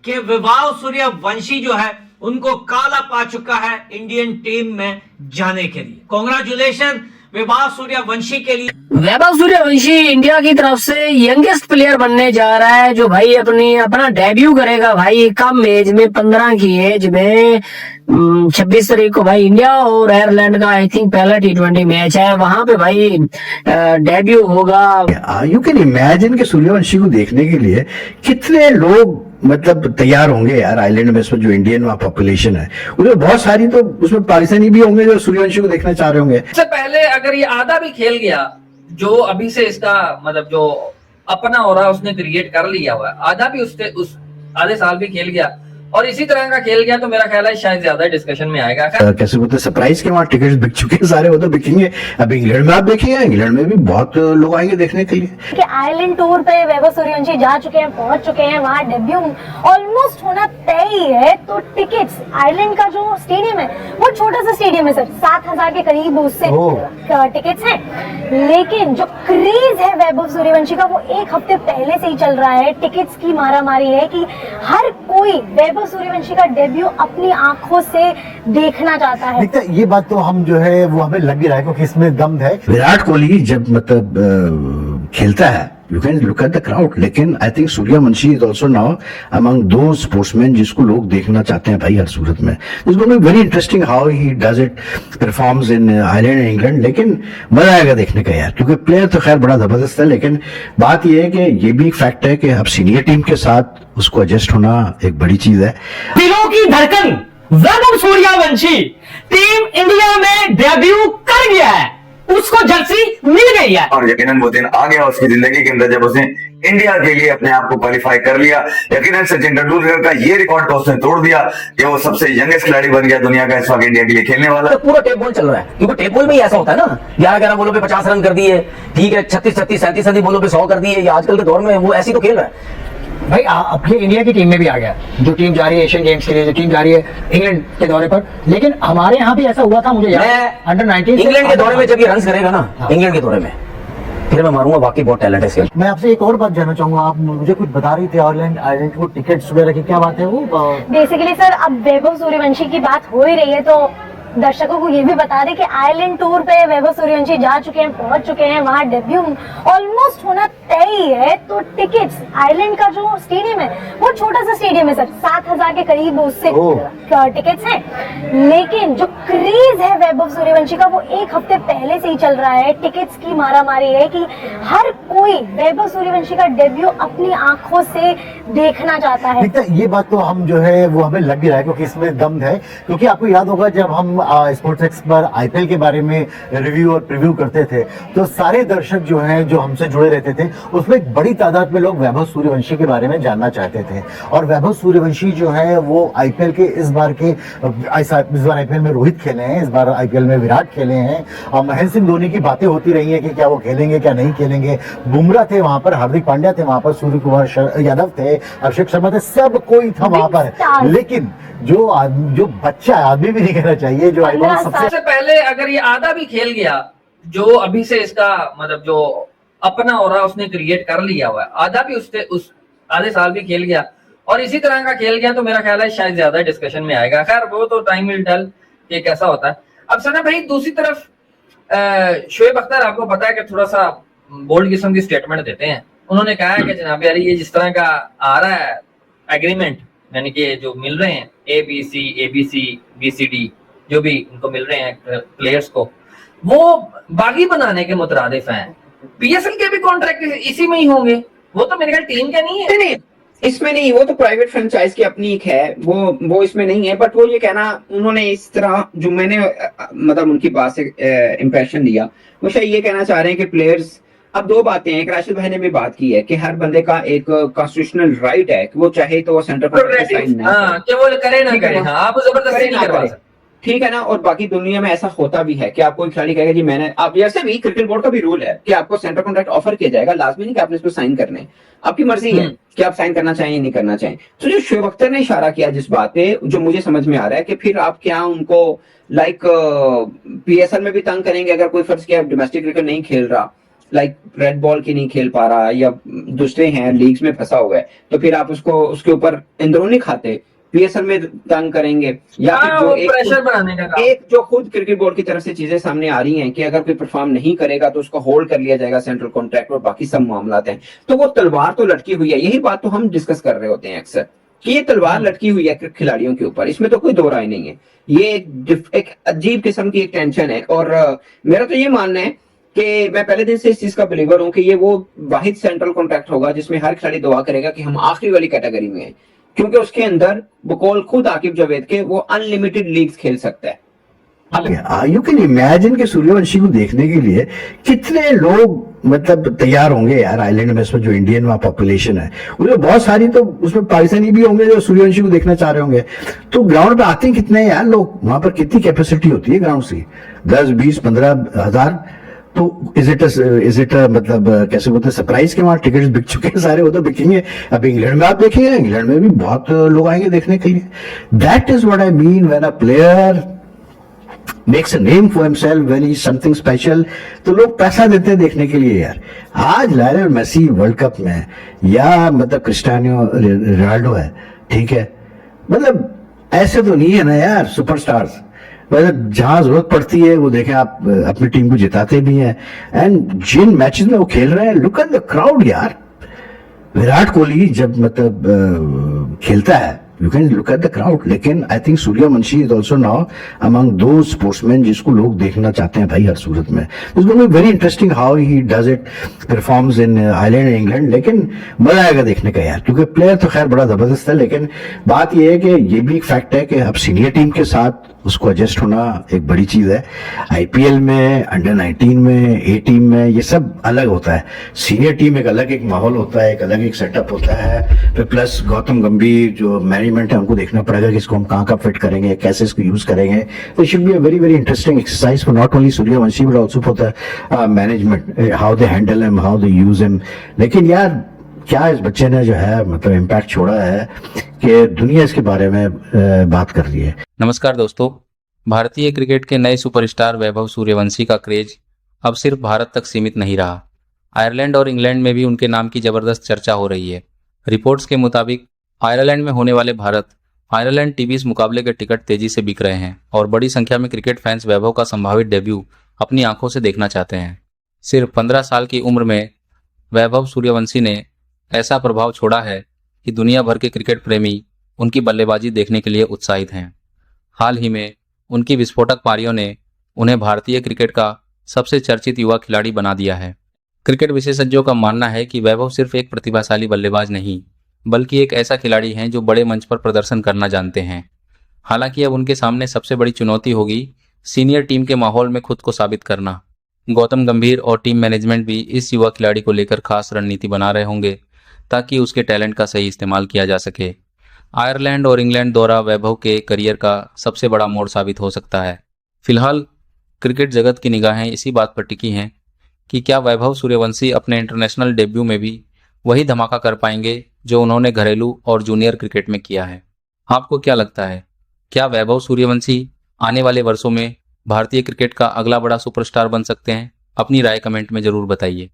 कि विभव सूर्यवंशी जो है उनको काला पा चुका है इंडियन टीम में जाने के लिए। कांग्रेचुलेशन विभव सूर्यवंशी के लिए। वैभव सूर्यवंशी इंडिया की तरफ से यंगेस्ट प्लेयर बनने जा रहा है जो भाई अपना डेब्यू करेगा भाई कम एज में, 15 की एज में। 26 तारीख को भाई इंडिया और आयरलैंड का आई थिंक पहला T20 मैच है, वहां पे भाई डेब्यू होगा। यू कैन इमेजिन कि सूर्यवंशी को देखने के लिए कितने लोग मतलब तैयार होंगे यार आइलैंड में। इसमें जो इंडियन वहाँ पॉपुलेशन है उसमें बहुत सारी, तो उसमें पाकिस्तानी भी होंगे जो सूर्यवंशी को देखना चाह रहे होंगे। सबसे पहले अगर ये आधा भी खेल गया, जो अभी से इसका मतलब जो अपना हो रहा उसने क्रिएट कर लिया हुआ है, आधा भी उस आधे साल भी खेल गया और इसी तरह का खेल गया तो मेरा ख्याल है शायद ज्यादा डिस्कशन में आएगा। कैसे बोलते सरप्राइज के वहाँ टिकट्स बिक चुके हैं सारे, वो तो बिकेंगे। अब इंग्लैंड में आप देखेंगे, इंग्लैंड में भी बहुत लोग आएंगे देखने के लिए। कि आयरलैंड टूर पे वैभव सूर्यवंशी जा चुके हैं, पहुंच चुके हैं, वहाँ डेब्यू ऑलमोस्ट होना तय ही है। तो टिकट्स, आयरलैंड का जो स्टेडियम है वो छोटा सा स्टेडियम है सर, 7,000 के करीब उससे टिकट्स हैं, लेकिन जो क्रेज है वैभव सूर्यवंशी का वो एक हफ्ते पहले से ही चल रहा है। टिकट्स की मारामारी है कि हर कोई वैभव सूर्यवंशी का डेब्यू अपनी आंखों से देखना चाहता है। ये बात तो हम जो है वो हमें लग भी रहा है क्योंकि इसमें दम है। विराट कोहली जब मतलब खेलता है you can look at the crowd, लेकिन I think Suryavanshi is also now among those sportsman जिसको लोग देखना चाहते हैं भाई हर सूरत में। It's going to be very interesting how he does it, performs in Ireland and England. लेकिन मजा आएगा देखने का यार, क्योंकि प्लेयर तो खैर बड़ा जबरदस्त है, लेकिन बात यह है कि ये भी एक फैक्ट है कि अब सीनियर टीम के साथ उसको एडजस्ट होना एक बड़ी चीज है। दिलों की धड़कन वैभव सूर्यवंशी टीम इंडिया में डेब्यू कर गया है, उसको जर्सी मिल गई है और यकीनन वो दिन आ गया उसकी जिंदगी के अंदर जब उसने इंडिया के लिए अपने आप को क्वालिफाई कर लिया। यकीनन सचिन तेंदुलकर का ये रिकॉर्ड तो उसने तोड़ दिया कि वो सबसे यंगेस्ट खिलाड़ी बन गया दुनिया का इस वक्त इंडिया के लिए खेलने वाला। तो पूरा टेप बॉल चल रहा है, क्योंकि टेप बॉल में ही ऐसा होता है ना, 11-11 बॉलों पे 50 रन कर दिए, ठीक है, 36-36 37 बॉलों पे 100 कर दिए। ये आजकल के दौर में वो ऐसी तो खेल रहा है भाई। अपनी इंडिया की टीम में भी आ गया, जो टीम जा रही है एशियन गेम्स के लिए, जो टीम जा रही है इंग्लैंड के दौरे पर। लेकिन हमारे यहाँ भी ऐसा हुआ था, मुझे याद है अंडर 19 इंग्लैंड के दौरे में जब ये रन करेगा ना, इंग्लैंड के दौरे में फिर मैं मारूंगा, वाकई बहुत टैलेंट है इसका। मैं आपसे एक और बात जानना चाहूंगा, आप मुझे कुछ बता रही थी आयरलैंड को टिकट्स वगैरह की, क्या बात है वो? बेसिकली सर अब वैभव सूर्यवंशी की बात हो ही रही है तो दर्शकों को ये भी बता दें कि आयरलैंड टूर पे वैभव सूर्यवंशी जा चुके हैं, पहुंच चुके हैं, वहाँ डेब्यू ऑलमोस्ट होना तय ही है। तो टिकट्स, आयरलैंड का जो स्टेडियम है वो छोटा सा स्टेडियम है सर, 7,000 के करीब उससे टिकट्स हैं, लेकिन जो क्रेज है वैभव सूर्यवंशी का वो एक हफ्ते पहले से ही चल रहा है। टिकट्स की मारामारी है कि हर कोई वैभव सूर्यवंशी का डेब्यू अपनी आंखों से देखना चाहता है। ये बात तो हम जो है वो हमें लग भी रहा है क्योंकि इसमें दम है। क्योंकि आपको याद होगा जब हम स्पोर्ट्स एक्स पर आईपीएल के बारे में रिव्यू और प्रीव्यू करते थे तो सारे दर्शक जो हैं जो हमसे जुड़े रहते थे उसमें एक बड़ी तादाद में लोग वैभव सूर्यवंशी के बारे में जानना चाहते थे। और वैभव सूर्यवंशी जो है वो आईपीएल के इस बार आईपीएल में रोहित खेले हैं, इस बार आईपीएल में विराट खेले हैं, और महेंद्र सिंह धोनी की बातें होती रही है कि क्या वो खेलेंगे क्या नहीं खेलेंगे। बुमराह थे वहां पर, हार्दिक पांड्या थे वहां पर, सूर्य कुमार यादव थे, अभिषेक शर्मा थे, सब कोई था वहां पर। लेकिन जो बच्चा आदमी भी नहीं कहना चाहिए, जो सबसे पहले अगर ये आधा भी खेल गया, जो अभी से इसका मतलब जो अपना हो रहा उसने क्रिएट कर लिया हुआ है, आधा भी उस आधे साल भी खेल गया और इसी तरह का खेल गया तो मेरा ख्याल है शायद ज्यादा डिस्कशन में आएगा। खैर वो तो टाइम विल टेल कि कैसा होता है। अब सना भाई दूसरी तरफ शोएब अख्तर आपको पता है कि थोड़ा सा बोल्ड किस्म की स्टेटमेंट देते हैं। उन्होंने कहा है कि जनाब यार ये जिस तरह का आ रहा है एग्रीमेंट, यानी कि जो मिल रहे हैं ABC BCD जो भी इनको मिल रहे हैं प्लेयर्स को, वो बागी बनाने के मुतरादिफ हैं। PSL के भी कॉन्ट्रैक्ट इसी में ही होंगे, वो तो मेरे ख्याल टीम के नहीं है। नहीं इसमें नहीं, वो तो प्राइवेट फ्रेंचाइज की अपनी एक है, वो इसमें नहीं है। बट वो ये कहना उन्होंने इस तरह जो मैंने मतलब उनकी बात से इंप्रेशन लिया, वो शायद ये कहना चाह रहे हैं कि प्लेयर्स, अब दो बातें हैं, एक राशिद भाई ने भी बात की है कि हर बंदे का एक कॉन्स्टिट्यूशनल राइट है कि वो चाहे तो वो सेंटर पर साइन ना कि वो करे ना करे, आप जबरदस्ती नहीं करवा सकते, ठीक है ना। और बाकी दुनिया में ऐसा होता भी है कि आपको कोई खिलाड़ी कहेगा जी मैंने, आप जैसे भी क्रिकेट बोर्ड का भी रूल है कि आपको सेंटर कॉन्ट्रैक्ट ऑफर किया जाएगा, लाजमी नहीं कि आपने इसको साइन करने, आपकी मर्जी है कि आप साइन करना चाहें या नहीं करना चाहें। तो जो शोएब अख्तर ने इशारा किया जिस बात पे, जो मुझे समझ में आ रहा है कि फिर आप क्या उनको लाइक PSL में भी तंग करेंगे अगर कोई फर्ज किया डोमेस्टिक क्रिकेट नहीं खेल रहा, लाइक रेड बॉल की नहीं खेल पा रहा या दूसरे हैं लीग्स में फंसा हुआ है, तो फिर आप उसको उसके ऊपर अंदरूनी खाते पीएसएल में तंग करेंगे, या फिर जो प्रेशर बनाने का काम। एक जो खुद क्रिकेट बोर्ड की तरफ से चीजें सामने आ रही हैं कि अगर कोई परफॉर्म नहीं करेगा तो उसको होल्ड कर लिया जाएगा सेंट्रल कॉन्ट्रैक्ट और बाकी सब मामला हैं। तो वो तलवार तो लटकी हुई है, यही बात तो हम डिस्कस कर रहे होते हैं अक्सर कि ये तलवार लटकी हुई है खिलाड़ियों के ऊपर, इसमें तो कोई दो राय नहीं है। ये एक अजीब किस्म की एक टेंशन है, और मेरा तो ये मानना है कि मैं पहले दिन से इस चीज का बिलीवर हूं कि ये वो वाहिद सेंट्रल कॉन्ट्रैक्ट होगा जिसमें हर खिलाड़ी दुआ करेगा कि हम आखिरी वाली कैटेगरी में हैं, क्योंकि उसके अंदर बकौल खुद आकिब जावेद के वो अनलिमिटेड लीग्स खेल सकता है। यू कैन इमेजिन कि सूर्यवंशी को देखने के लिए कितने लोग मतलब तैयार होंगे यार आइलैंड में, इसमें जो इंडियन वहां पॉपुलेशन है उसमें बहुत सारी, तो उसमें पाकिस्तानी भी होंगे जो सूर्यवंशी को देखना चाह रहे होंगे। तो ग्राउंड पे आते हैं कितने यार लोग, वहां पर कितनी कैपेसिटी होती है ग्राउंड की? 10, 20, 15 हजार। तो इज इट मतलब कैसे बोलते हैं सरप्राइज के वहां टिकट्स बिक चुके हैं सारे, वो तो बिकेंगे। अब इंग्लैंड में आप देखिए, इंग्लैंड में भी बहुत लोग आएंगे देखने के लिए। That is what I mean when a player makes a name for himself, when he's something special, तो लोग पैसा देते हैं देखने के लिए यार। आज लायनल मेसी वर्ल्ड कप में, या मतलब क्रिस्टियानो रोनाल्डो है, ठीक है, मतलब ऐसे तो नहीं है ना यार सुपरस्टार्स, मतलब जहां जरूरत पड़ती है वो देखें आप अपनी टीम को जिताते भी हैं। एंड जिन मैचेस में वो खेल रहे हैं, लुक एट द क्राउड यार। विराट कोहली जब मतलब खेलता है, you can look at the crowd, लेकिन I think Suryavanshi is also now among those sportsmen जिसको लोग देखना चाहते हैं भाई हर सूरत में। It's going to be very interesting how he does it, performs in Ireland and England, लेकिन मजा आएगा देखने का यार, क्योंकि प्लेयर तो खैर बड़ा जबरदस्त है, लेकिन बात यह है कि ये भी एक फैक्ट है कि अब सीनियर टीम के साथ उसको एडजस्ट होना एक बड़ी चीज है। आईपीएल में, अंडर 19 में, ए टीम में ये सब अलग होता है। सीनियर टीम एक अलग एक माहौल होता है, एक अलग एक सेटअप होता है। फिर प्लस गौतम गंभीर जो मैनेजमेंट है उनको देखना पड़ेगा कि इसको हम कहाँ कहाँ फिट करेंगे, कैसे इसको यूज करेंगे। तो it should be a very very interesting exercise for not only Suryavanshi but also for the management, how they handle him, how they use him. लेकिन यार क्या इस बच्चे ने जो है मतलब इम्पैक्ट छोड़ा है कि दुनिया इसके बारे में बात कर रही है। नमस्कार दोस्तों, भारतीय क्रिकेट के नए सुपरस्टार वैभव सूर्यवंशी का क्रेज अब सिर्फ भारत तक सीमित नहीं रहा। आयरलैंड और इंग्लैंड में भी उनके नाम की जबरदस्त चर्चा हो रही है। रिपोर्ट्स के मुताबिक आयरलैंड में होने वाले भारत आयरलैंड टी20 मुकाबले के टिकट तेजी से बिक रहे हैं और बड़ी संख्या में क्रिकेट फैंस वैभव का संभावित डेब्यू अपनी आंखों से देखना चाहते हैं। सिर्फ 15 साल की उम्र में वैभव सूर्यवंशी ने ऐसा प्रभाव छोड़ा है कि दुनिया भर के क्रिकेट प्रेमी उनकी बल्लेबाजी देखने के लिए उत्साहित हैं। हाल ही में उनकी विस्फोटक पारियों ने उन्हें भारतीय क्रिकेट का सबसे चर्चित युवा खिलाड़ी बना दिया है। क्रिकेट विशेषज्ञों का मानना है कि वैभव सिर्फ एक प्रतिभाशाली बल्लेबाज नहीं, बल्कि एक ऐसा खिलाड़ी हैं जो बड़े मंच पर प्रदर्शन करना जानते हैं। हालांकि अब उनके सामने सबसे बड़ी चुनौती होगी सीनियर टीम के माहौल में खुद को साबित करना। गौतम गंभीर और टीम मैनेजमेंट भी इस युवा खिलाड़ी को लेकर खास रणनीति बना रहे होंगे ताकि उसके टैलेंट का सही इस्तेमाल किया जा सके। आयरलैंड और इंग्लैंड दौरा वैभव के करियर का सबसे बड़ा मोड़ साबित हो सकता है। फिलहाल क्रिकेट जगत की निगाहें इसी बात पर टिकी हैं कि क्या वैभव सूर्यवंशी अपने इंटरनेशनल डेब्यू में भी वही धमाका कर पाएंगे जो उन्होंने घरेलू और जूनियर क्रिकेट में किया है। आपको क्या लगता है, क्या वैभव सूर्यवंशी आने वाले वर्षों में भारतीय क्रिकेट का अगला बड़ा सुपरस्टार बन सकते हैं? अपनी राय कमेंट में जरूर बताइए।